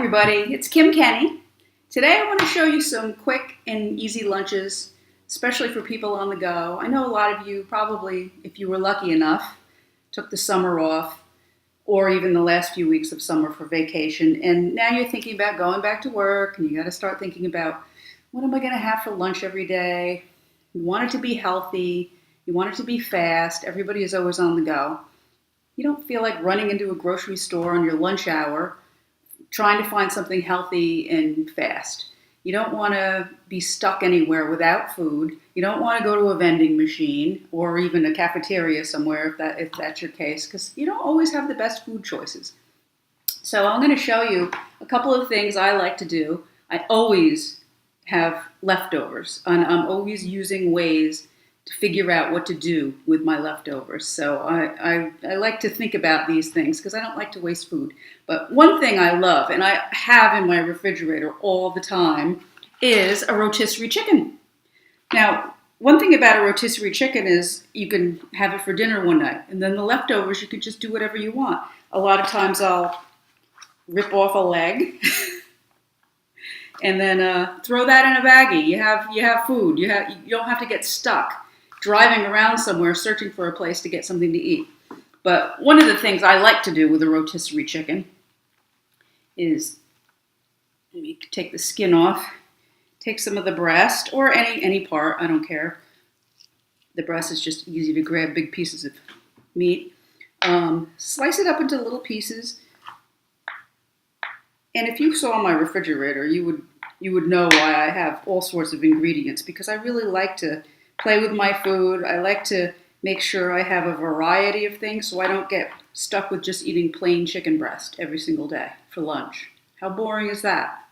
everybody, it's Kim Kenny. Today I want to show you some quick and easy lunches, especially for people on the go. I know a lot of you probably, if you were lucky enough, took the summer off or even the last few weeks of summer for vacation, and now you're thinking about going back to work and you got to start thinking about, what am I going to have for lunch every day? You want it to be healthy, you want it to be fast, everybody is always on the go. You don't feel like running into a grocery store on your lunch hour trying to find something healthy and fast. You don't want to be stuck anywhere without food. You don't want to go to a vending machine or even a cafeteria somewhere if that's your case, because you don't always have the best food choices. So I'm going to show you a couple of things I like to do. I always have leftovers, and I'm always using ways to figure out what to do with my leftovers. So I like to think about these things because I don't like to waste food. But one thing I love, and I have in my refrigerator all the time, is a rotisserie chicken. Now, one thing about a rotisserie chicken is you can have it for dinner one night, and then the leftovers, you can just do whatever you want. A lot of times I'll rip off a leg and then throw that in a baggie. You have food. You don't have to get stuck driving around somewhere searching for a place to get something to eat. But one of the things I like to do with a rotisserie chicken is, let me take the skin off, take some of the breast, or any part, I don't care. The breast is just easy to grab, big pieces of meat. Slice it up into little pieces. And if you saw my refrigerator, you would know why I have all sorts of ingredients, because I really like to play with my food. I like to make sure I have a variety of things so I don't get stuck with just eating plain chicken breast every single day for lunch. How boring is that?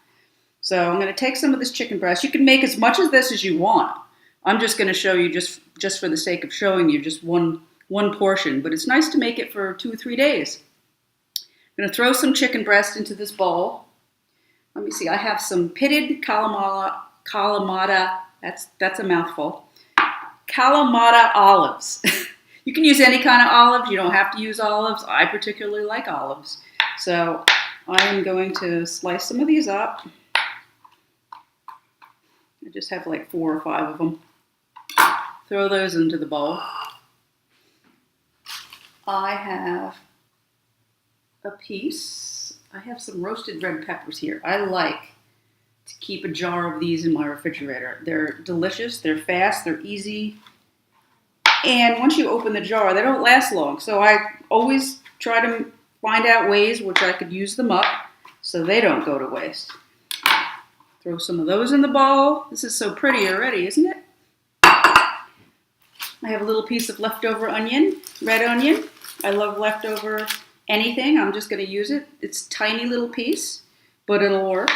So I'm going to take some of this chicken breast. You can make as much of this as you want. I'm just going to show you, just for the sake of showing you, just one portion. But it's nice to make it for 2 or 3 days. I'm going to throw some chicken breast into this bowl. Let me see. I have some pitted Kalamata. That's a mouthful. Kalamata olives. You can use any kind of olives. You don't have to use olives. I particularly like olives. So I am going to slice some of these up. I just have like 4 or 5 of them. Throw those into the bowl. I have a piece. I have some roasted red peppers here. I like to keep a jar of these in my refrigerator. They're delicious, they're fast, they're easy, and once you open the jar, they don't last long. So I always try to find out ways which I could use them up so they don't go to waste. Throw some of those in the bowl. This is so pretty already, isn't it? I have a little piece of leftover onion, red onion. I love leftover anything. I'm just going to use it. It's a tiny little piece, but it'll work.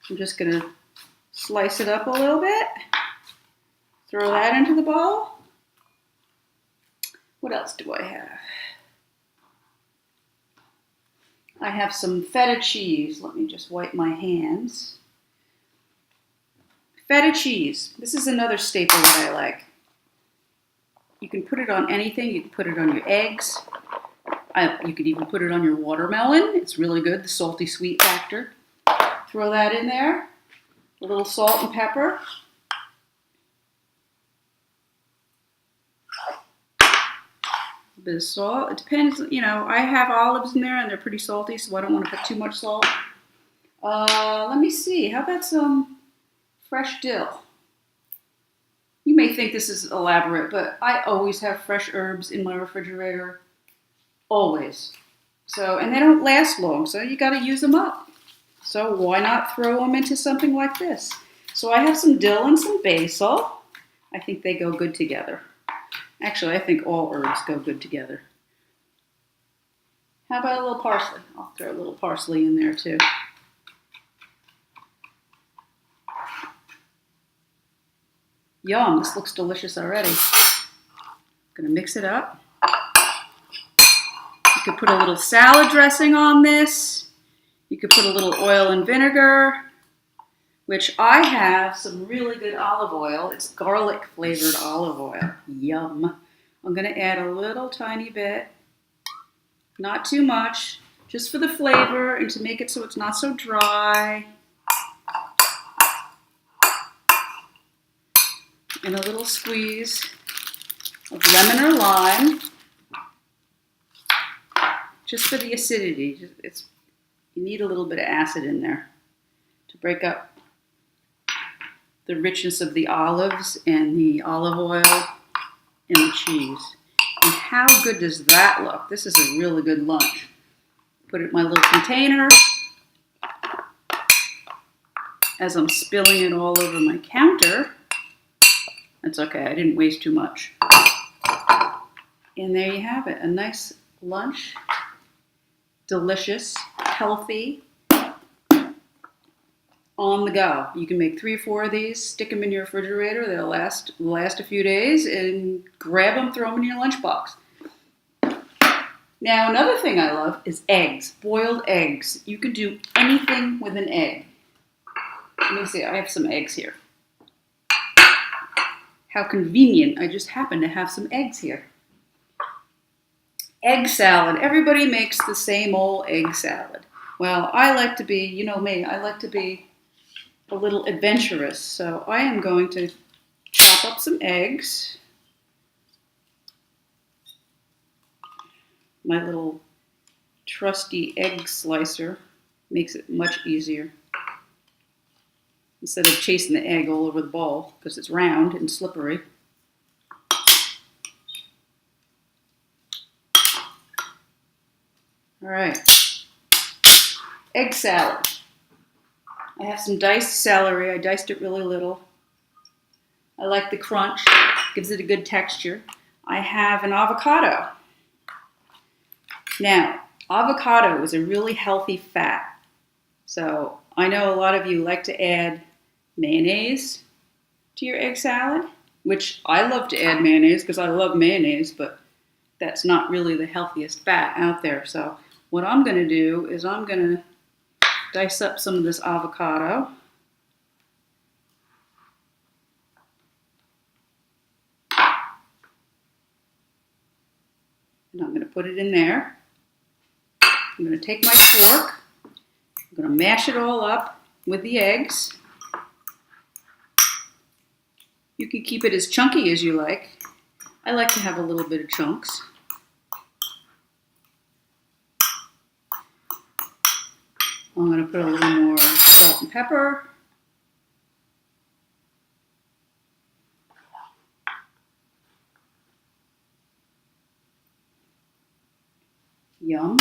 I'm just going to slice it up a little bit. Throw that into the bowl. What else do I have? I have some feta cheese. Let me just wipe my hands. Feta cheese. This is another staple that I like. You can put it on anything. You can put it on your eggs. You could even put it on your watermelon. It's really good, the salty sweet factor. Throw that in there. A little salt and pepper. A bit of salt. It depends, I have olives in there and they're pretty salty, so I don't want to put too much salt. Let me see. How about some fresh dill? You may think this is elaborate, but I always have fresh herbs in my refrigerator. Always. And they don't last long, so you got to use them up. So why not throw them into something like this? So I have some dill and some basil. I think they go good together. Actually, I think all herbs go good together. How about a little parsley? I'll throw a little parsley in there too. Yum, this looks delicious already. I'm going to mix it up. You could put a little salad dressing on this. You could put a little oil and vinegar, which I have some really good olive oil. It's garlic flavored olive oil. Yum. I'm going to add a little tiny bit, not too much, just for the flavor and to make it so it's not so dry. And a little squeeze of lemon or lime, just for the acidity. You need a little bit of acid in there to break up the richness of the olives and the olive oil and the cheese. And how good does that look? This is a really good lunch. Put it in my little container as I'm spilling it all over my counter. That's okay, I didn't waste too much. And there you have it, a nice lunch. Delicious, healthy, on the go. You can make 3 or 4 of these, stick them in your refrigerator, they'll last a few days, and grab them, throw them in your lunchbox. Now, another thing I love is eggs, boiled eggs. You can do anything with an egg. Let me see, I have some eggs here. How convenient, I just happen to have some eggs here. Egg salad, everybody makes the same old egg salad. Well, I like to be, you know me, I like to be a little adventurous. So I am going to chop up some eggs. My little trusty egg slicer makes it much easier. Instead of chasing the egg all over the bowl, because it's round and slippery. All right, egg salad. I have some diced celery. I diced it really little. I like the crunch, gives it a good texture. I have an avocado. Now, avocado is a really healthy fat. So I know a lot of you like to add mayonnaise to your egg salad, which I love to add mayonnaise because I love mayonnaise, but that's not really the healthiest fat out there. So what I'm going to do is I'm going to dice up some of this avocado. And I'm going to put it in there. I'm going to take my fork. I'm going to mash it all up with the eggs. You can keep it as chunky as you like. I like to have a little bit of chunks. I'm going to put a little more salt and pepper. Yum.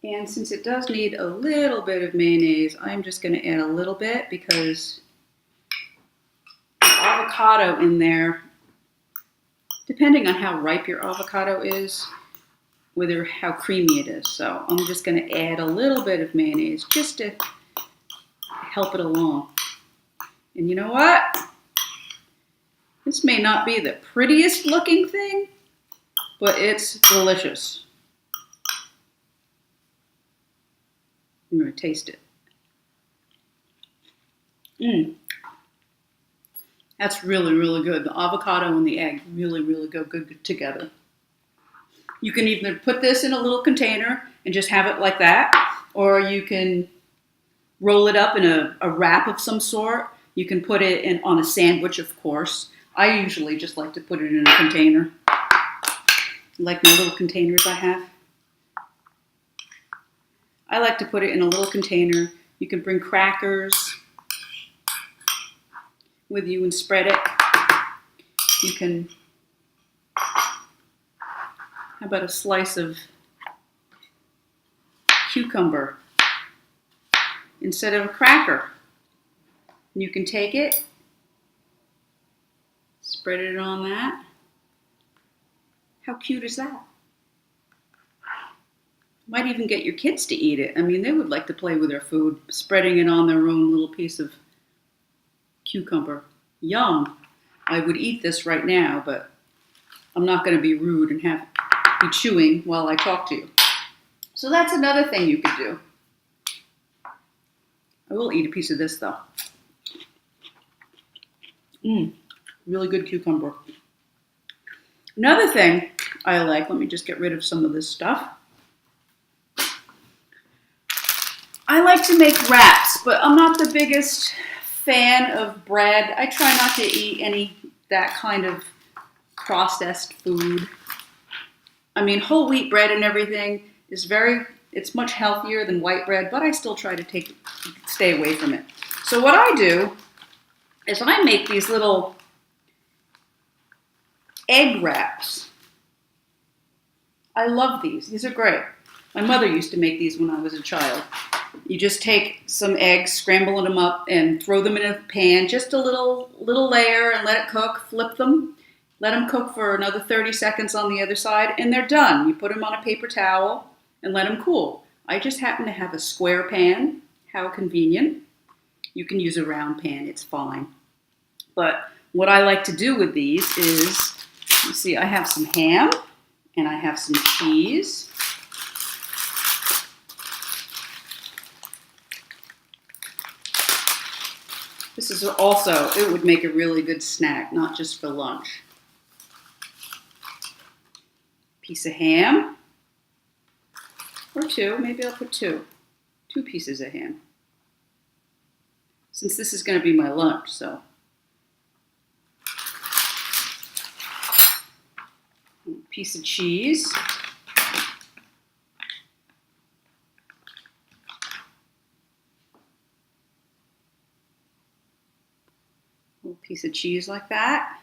And since it does need a little bit of mayonnaise, I'm just going to add a little bit because the avocado in there, depending on how ripe your avocado is, whether how creamy it is. So I'm just going to add a little bit of mayonnaise just to help it along. And you know what? This may not be the prettiest looking thing, but it's delicious. I'm going to taste it. That's really, really good. The avocado and the egg really, really go good together. You can either put this in a little container and just have it like that, or you can roll it up in a wrap of some sort. You can put it in on a sandwich, of course. I usually just like to put it in a container, like my little containers I have. I like to put it in a little container. You can bring crackers with you and spread it. You can, how about a slice of cucumber instead of a cracker? You can take it, spread it on that. How cute is that? Might even get your kids to eat it. I mean, they would like to play with their food, spreading it on their own little piece of cucumber. Yum. I would eat this right now, but I'm not going to be rude and be chewing while I talk to you. So that's another thing you could do. I will eat a piece of this though. Really good cucumber. Another thing I like, let me just get rid of some of this stuff. I like to make wraps, but I'm not the biggest fan of bread. I try not to eat any that kind of processed food. I mean, whole wheat bread and everything is it's much healthier than white bread, but I still try to stay away from it. So what I do is I make these little egg wraps. I love these. These are great. My mother used to make these when I was a child. You just take some eggs, scramble them up, and throw them in a pan, just a little layer, and let it cook. Flip them. Let them cook for another 30 seconds on the other side, and they're done. You put them on a paper towel and let them cool. I just happen to have a square pan. How convenient. You can use a round pan. It's fine. But what I like to do with these is, you see, I have some ham, and I have some cheese. This is also, it would make a really good snack, not just for lunch. Piece of ham, or two, maybe I'll put two pieces of ham. Since this is going to be my lunch, so. A piece of cheese. Piece of cheese like that.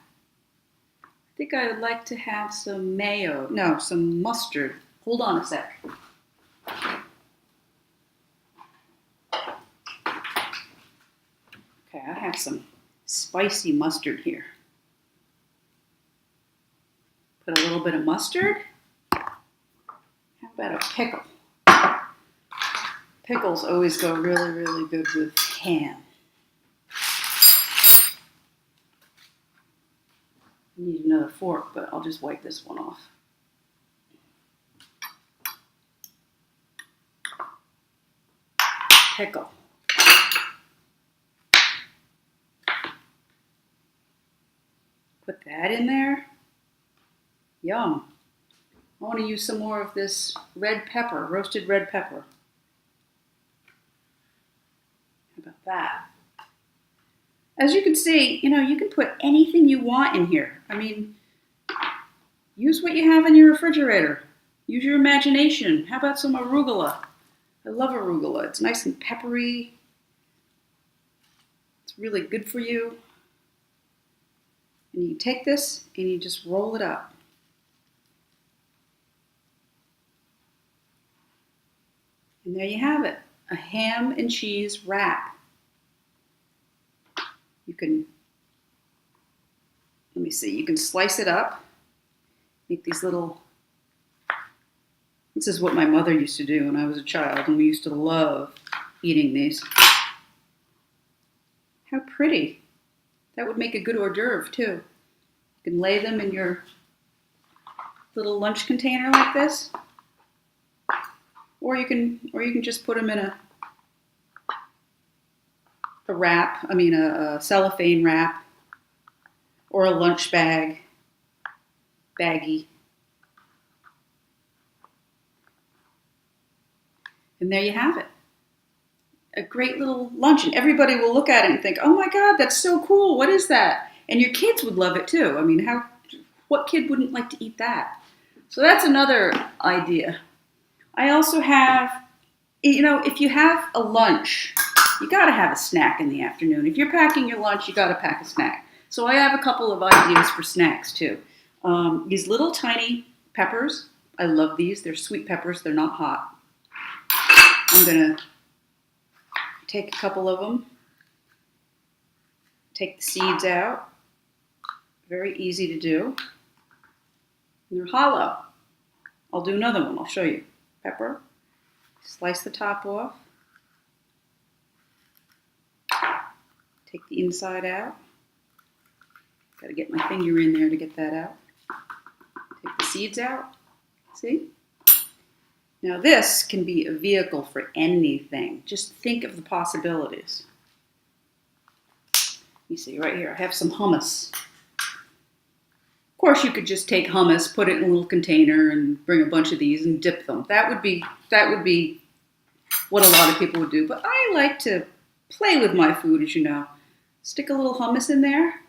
I think I would like to have some mayo. No, some mustard. Hold on a sec. Okay, I have some spicy mustard here. Put a little bit of mustard. How about a pickle? Pickles always go really, really good with ham. I need another fork, but I'll just wipe this one off. Pickle. Put that in there. Yum. I want to use some more of this red pepper, roasted red pepper. How about that? As you can see, you can put anything you want in here. I mean, use what you have in your refrigerator. Use your imagination. How about some arugula? I love arugula. It's nice and peppery. It's really good for you. And you take this and you just roll it up. And there you have it, a ham and cheese wrap. You can, let me see, you can slice it up, make these little, this is what my mother used to do when I was a child, and we used to love eating these. How pretty. That would make a good hors d'oeuvre too. You can lay them in your little lunch container like this, or you can just put them in a wrap, a cellophane wrap, or a lunch baggie. And there you have it. A great little lunch, and everybody will look at it and think, oh my God, that's so cool, what is that? And your kids would love it too. I mean, what kid wouldn't like to eat that? So that's another idea. I also have, if you have a lunch, you got to have a snack in the afternoon. If you're packing your lunch, you got to pack a snack. So I have a couple of ideas for snacks too. These little tiny peppers. I love these. They're sweet peppers. They're not hot. I'm going to take a couple of them. Take the seeds out. Very easy to do. And they're hollow. I'll do another one. I'll show you. Pepper. Slice the top off. Take the inside out. Got to get my finger in there to get that out. Take the seeds out. See? Now this can be a vehicle for anything. Just think of the possibilities. You see right here, I have some hummus. Of course you could just take hummus, put it in a little container, and bring a bunch of these and dip them. That would be what a lot of people would do. But I like to play with my food, as you know. Stick a little hummus in there.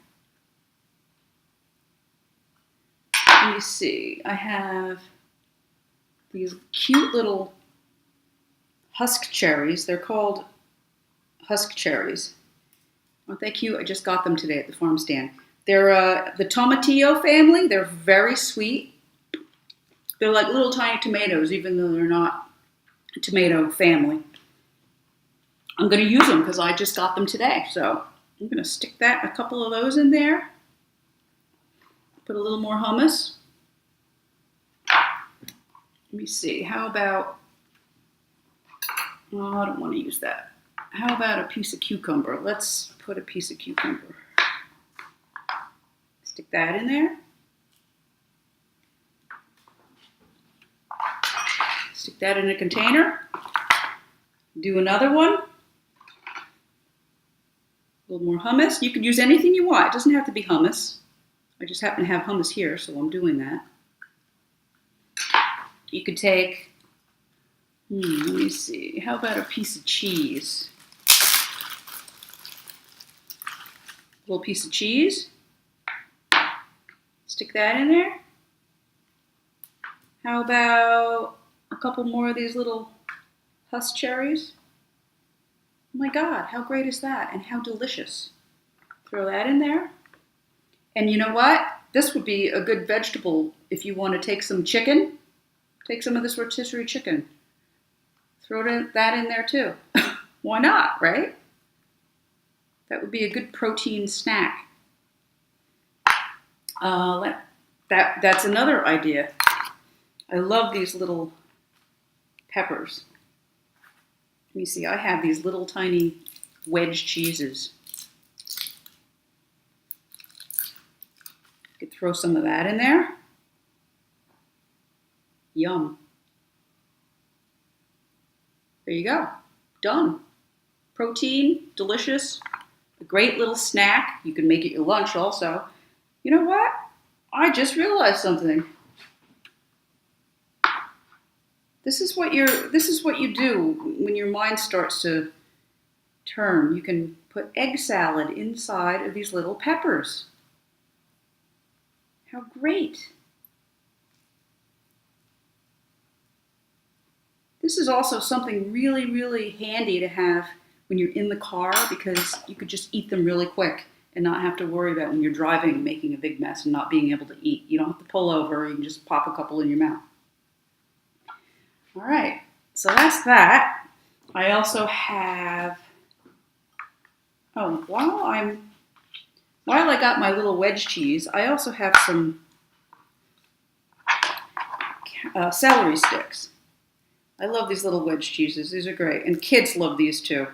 Let me see. I have these cute little husk cherries. They're called husk cherries. Aren't they cute? I just got them today at the farm stand. They're the tomatillo family. They're very sweet. They're like little tiny tomatoes, even though they're not a tomato family. I'm going to use them because I just got them today. So I'm going to stick a couple of those in there. Put a little more hummus. Let me see. How about, oh, I don't want to use that. How about a piece of cucumber? Let's put a piece of cucumber. Stick that in there. Stick that in a container. Do another one. A little more hummus. You could use anything you want. It doesn't have to be hummus. I just happen to have hummus here, so I'm doing that. You could take, let me see, how about a piece of cheese? A little piece of cheese. Stick that in there. How about a couple more of these little husk cherries? Oh my God, how great is that? And how delicious. Throw that in there. And you know what? This would be a good vegetable if you want to take some chicken. Take some of this rotisserie chicken. Throw that in there too. Why not, right? That would be a good protein snack. That's another idea. I love these little peppers. Let me see, I have these little tiny wedge cheeses. You could throw some of that in there. Yum. There you go. Done. Protein, delicious, a great little snack. You can make it your lunch also. You know what? I just realized something. This is what you do when your mind starts to turn. You can put egg salad inside of these little peppers. How great. This is also something really, really handy to have when you're in the car because you could just eat them really quick and not have to worry about when you're driving making a big mess and not being able to eat. You don't have to pull over. You can just pop a couple in your mouth. All right, so that's that. I also have, while I got my little wedge cheese, I also have some celery sticks. I love these little wedge cheeses. These are great. And kids love these too.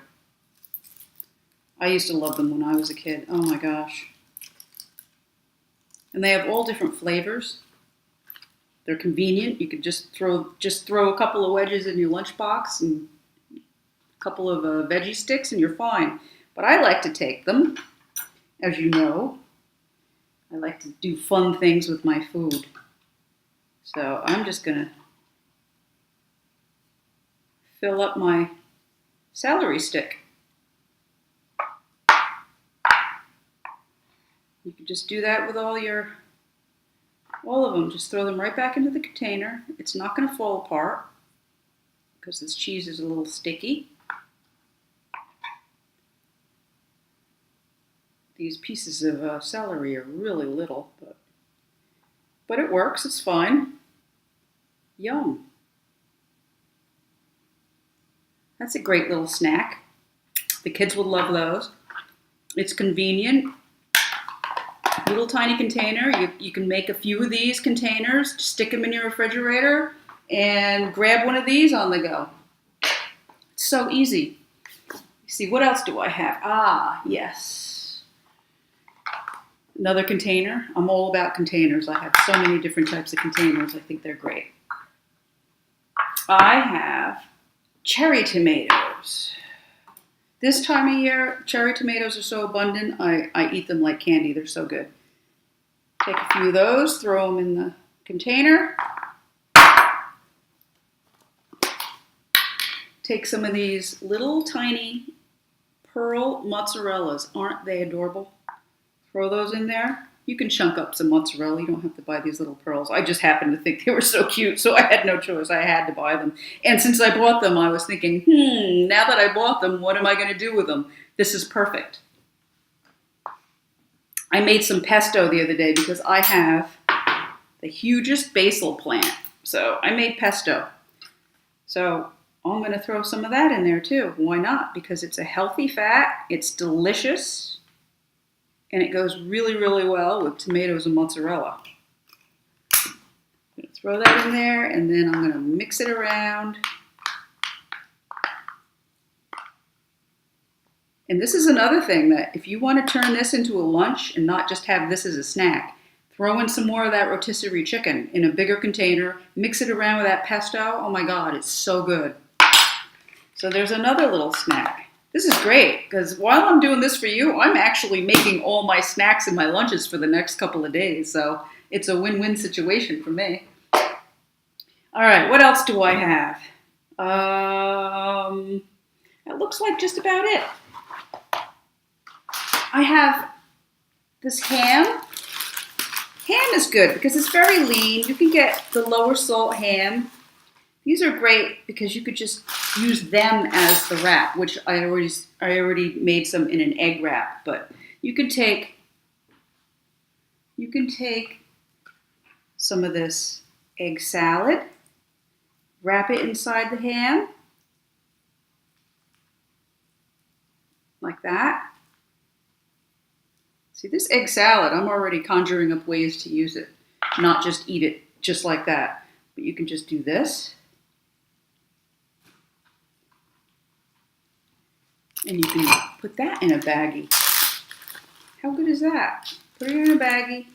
I used to love them when I was a kid. Oh my gosh. And they have all different flavors. They're convenient. You could just throw a couple of wedges in your lunchbox and a couple of veggie sticks and you're fine. But I like to take them, as you know. I like to do fun things with my food. So I'm just going to fill up my celery stick. You can just do that with all of them. Just throw them right back into the container. It's not going to fall apart because this cheese is a little sticky. These pieces of celery are really little, but it works. It's fine. Yum. That's a great little snack. The kids will love those. It's convenient. Little tiny container. You can make a few of these containers, stick them in your refrigerator, and grab one of these on the go. It's so easy. See, what else do I have? Ah, yes. Another container. I'm all about containers. I have so many different types of containers. I think they're great. I have cherry tomatoes. This time of year, cherry tomatoes are so abundant, I eat them like candy. They're so good. Take a few of those, throw them in the container. take some of these little tiny pearl mozzarellas. Aren't they adorable? Throw those in there. You can chunk up some mozzarella. You don't have to buy these little pearls. I just happened to think they were so cute, so I had no choice. I had to buy them. And since I bought them, I was thinking, now that I bought them, what am I going to do with them? This is perfect. I made some pesto the other day because I have the hugest basil plant. So I made pesto. So I'm going to throw some of that in there too. Why not? Because it's a healthy fat. It's delicious. And it goes really, really well with tomatoes and mozzarella. I'm going to throw that in there, and then I'm going to mix it around. And this is another thing that if you want to turn this into a lunch and not just have this as a snack, throw in some more of that rotisserie chicken in a bigger container, mix it around with that pesto. Oh my God, it's so good. So there's another little snack. This is great because while I'm doing this for you, I'm actually making all my snacks and my lunches for the next couple of days. So it's a win-win situation for me. All right, what else do I have? It looks like just about it. I have this ham. Ham is good because it's very lean. You can get the lower salt ham. These are great because you could just use them as the wrap, which I already made some in an egg wrap. But you can take some of this egg salad, wrap it inside the ham, like that. See, this egg salad, I'm already conjuring up ways to use it, not just eat it just like that. But you can just do this. And you can put that in a baggie. How good is that? Put it in a baggie.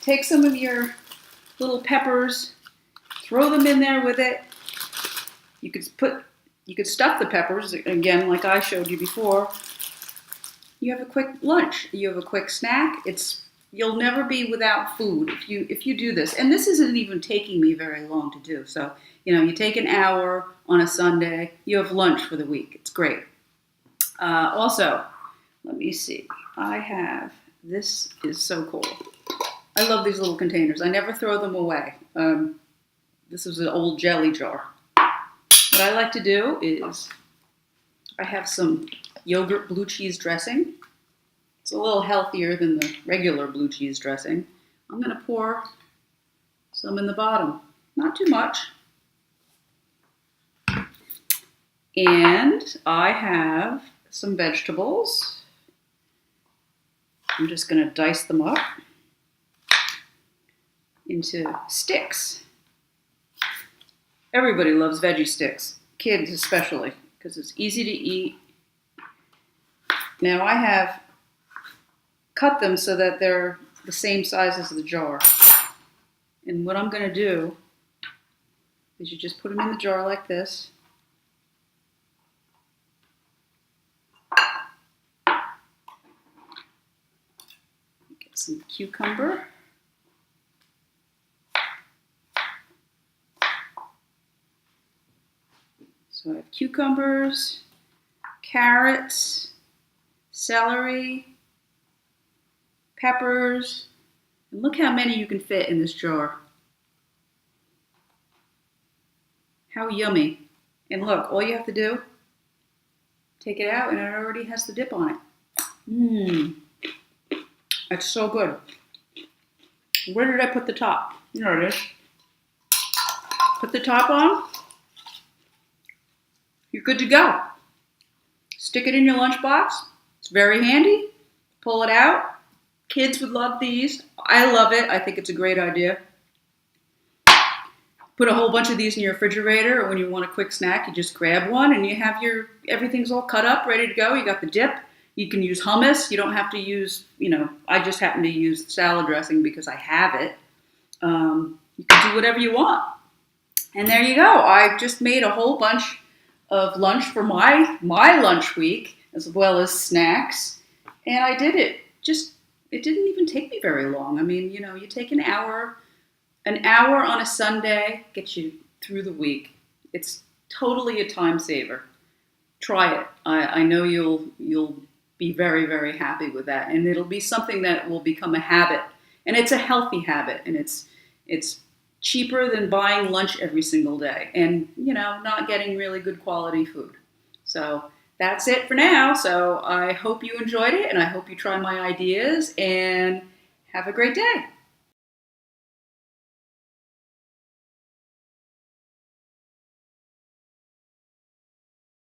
Take some of your little peppers, throw them in there with it. You could stuff the peppers, again, like I showed you before. You have a quick lunch. You have a quick snack. You'll never be without food if you do this. And this isn't even taking me very long to do. So, you take an hour on a Sunday. You have lunch for the week. It's great. Also, let me see. This is so cool. I love these little containers. I never throw them away. This is an old jelly jar. What I like to do is I have some yogurt blue cheese dressing. It's a little healthier than the regular blue cheese dressing. I'm going to pour some in the bottom. Not too much. And I have some vegetables. I'm just going to dice them up into sticks. Everybody loves veggie sticks, kids especially, because it's easy to eat. Now I have cut them so that they're the same size as the jar. And what I'm going to do is you just put them in the jar like this. Get some cucumber. So I have cucumbers, carrots, celery, peppers, and look how many you can fit in this jar. How yummy. And look, all you have to do, take it out and it already has the dip on it. That's so good. Where did I put the top? There it is. Put the top on. You're good to go. Stick it in your lunchbox. It's very handy. Pull it out. Kids would love these. I love it. I think it's a great idea. Put a whole bunch of these in your refrigerator, or when you want a quick snack, you just grab one and you have everything's all cut up, ready to go. You got the dip. You can use hummus. You don't have to use, I just happen to use salad dressing because I have it. You can do whatever you want. And there you go. I just made a whole bunch of lunch for my lunch week, as well as snacks. And I did it. It didn't even take me very long. I mean, you take an hour An hour on a Sunday gets you through the week. It's totally a time saver. Try it. I know you'll be very, very happy with that, and it'll be something that will become a habit. And it's a healthy habit, and it's cheaper than buying lunch every single day, and not getting really good quality food. So that's it for now. So I hope you enjoyed it, and I hope you try my ideas, and have a great day.